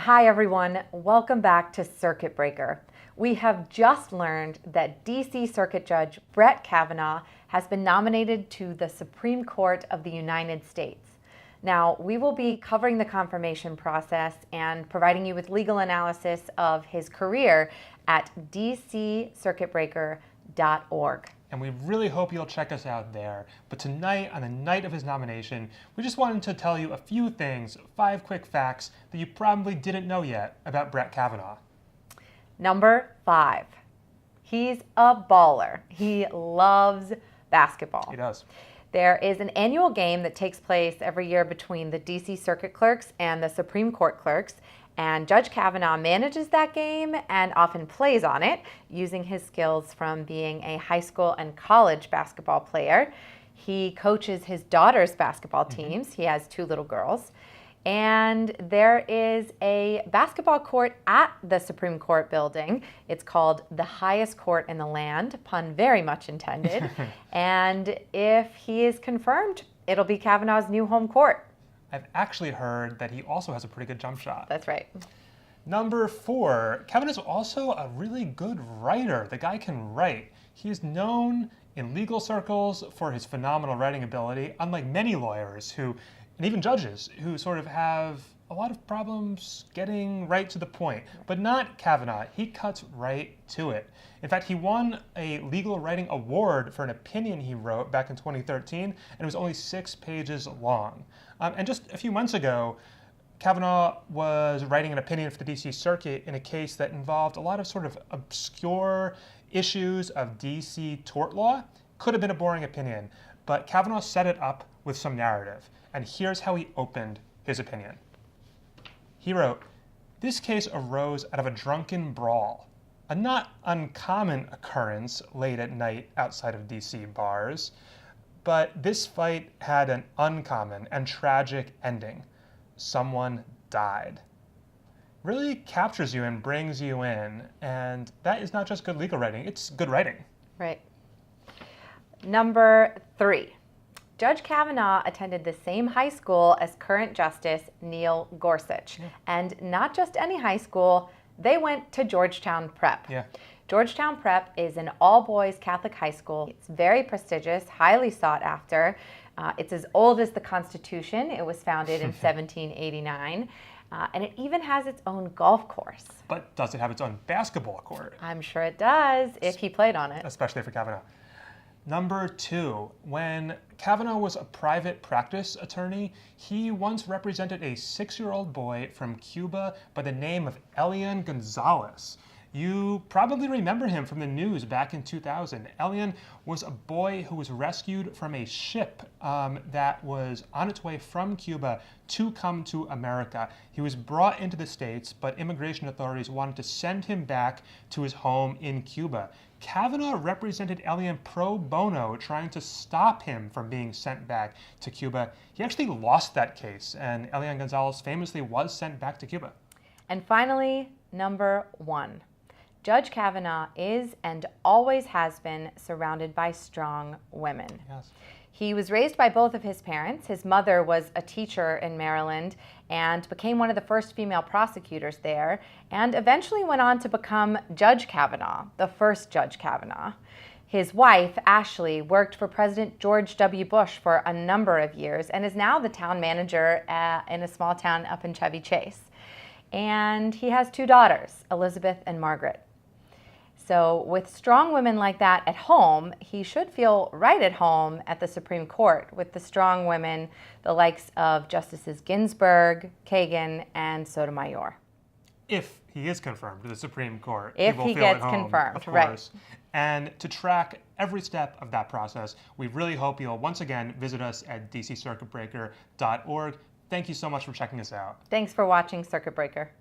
Hi everyone, welcome back to Circuit Breaker. We have just learned that DC Circuit Judge Brett Kavanaugh has been nominated to the Supreme Court of the United States. Now, we will be covering the confirmation process and providing you with legal analysis of his career at dccircuitbreaker.org. And we really hope you'll check us out there. But tonight, on the night of his nomination, we just wanted to tell you a few things, 5 quick facts that you probably didn't know yet about Brett Kavanaugh. Number 5, he's a baller. He loves basketball. He does. There is an annual game that takes place every year between the DC Circuit Clerks and the Supreme Court Clerks, and Judge Kavanaugh manages that game and often plays on it using his skills from being a high school and college basketball player. He coaches his daughter's basketball teams. He has 2 little girls. And there is a basketball court at the Supreme Court building. It's called the highest court in the land, pun very much intended. And if he is confirmed, it'll be Kavanaugh's new home court. I've actually heard that he also has a pretty good jump shot. That's right. Number 4, Kavanaugh is also a really good writer. The guy can write. He is known in legal circles for his phenomenal writing ability, unlike many lawyers and even judges who sort of have a lot of problems getting right to the point. But not Kavanaugh. He cuts right to it. In fact, he won a legal writing award for an opinion he wrote back in 2013, and it was only 6 pages long. And just a few months ago, Kavanaugh was writing an opinion for the DC Circuit in a case that involved a lot of sort of obscure issues of DC tort law. Could have been a boring opinion, but Kavanaugh set it up with some narrative. And here's how he opened his opinion. He wrote, "This case arose out of a drunken brawl, a not uncommon occurrence late at night outside of DC bars. But this fight had an uncommon and tragic ending. Someone died." Really captures you and brings you in. And that is not just good legal writing, it's good writing. Right. Number 3. Judge Kavanaugh attended the same high school as current Justice Neil Gorsuch. Yeah. And not just any high school, they went to Georgetown Prep. Yeah. Georgetown Prep is an all-boys Catholic high school. It's very prestigious, highly sought after. It's as old as the Constitution. It was founded in 1789. And it even has its own golf course. But does it have its own basketball court? I'm sure it does, if he played on it. Especially for Kavanaugh. Number 2, when Kavanaugh was a private practice attorney, he once represented a 6-year-old boy from Cuba by the name of Elian Gonzalez. You probably remember him from the news back in 2000. Elian was a boy who was rescued from a ship that was on its way from Cuba to come to America. He was brought into the States, but immigration authorities wanted to send him back to his home in Cuba. Kavanaugh represented Elian pro bono, trying to stop him from being sent back to Cuba. He actually lost that case, and Elian Gonzalez famously was sent back to Cuba. And finally, number 1. Judge Kavanaugh is and always has been surrounded by strong women. Yes. He was raised by both of his parents. His mother was a teacher in Maryland and became one of the first female prosecutors there, and eventually went on to become Judge Kavanaugh, the first Judge Kavanaugh. His wife, Ashley, worked for President George W. Bush for a number of years and is now the town manager in a small town up in Chevy Chase. And he has 2 daughters, Elizabeth and Margaret. So with strong women like that at home, he should feel right at home at the Supreme Court with the strong women, the likes of Justices Ginsburg, Kagan, and Sotomayor. If he is confirmed to the Supreme Court. If he gets confirmed, of course. right. And to track every step of that process, we really hope you'll once again visit us at dccircuitbreaker.org. Thank you so much for checking us out. Thanks for watching Circuit Breaker.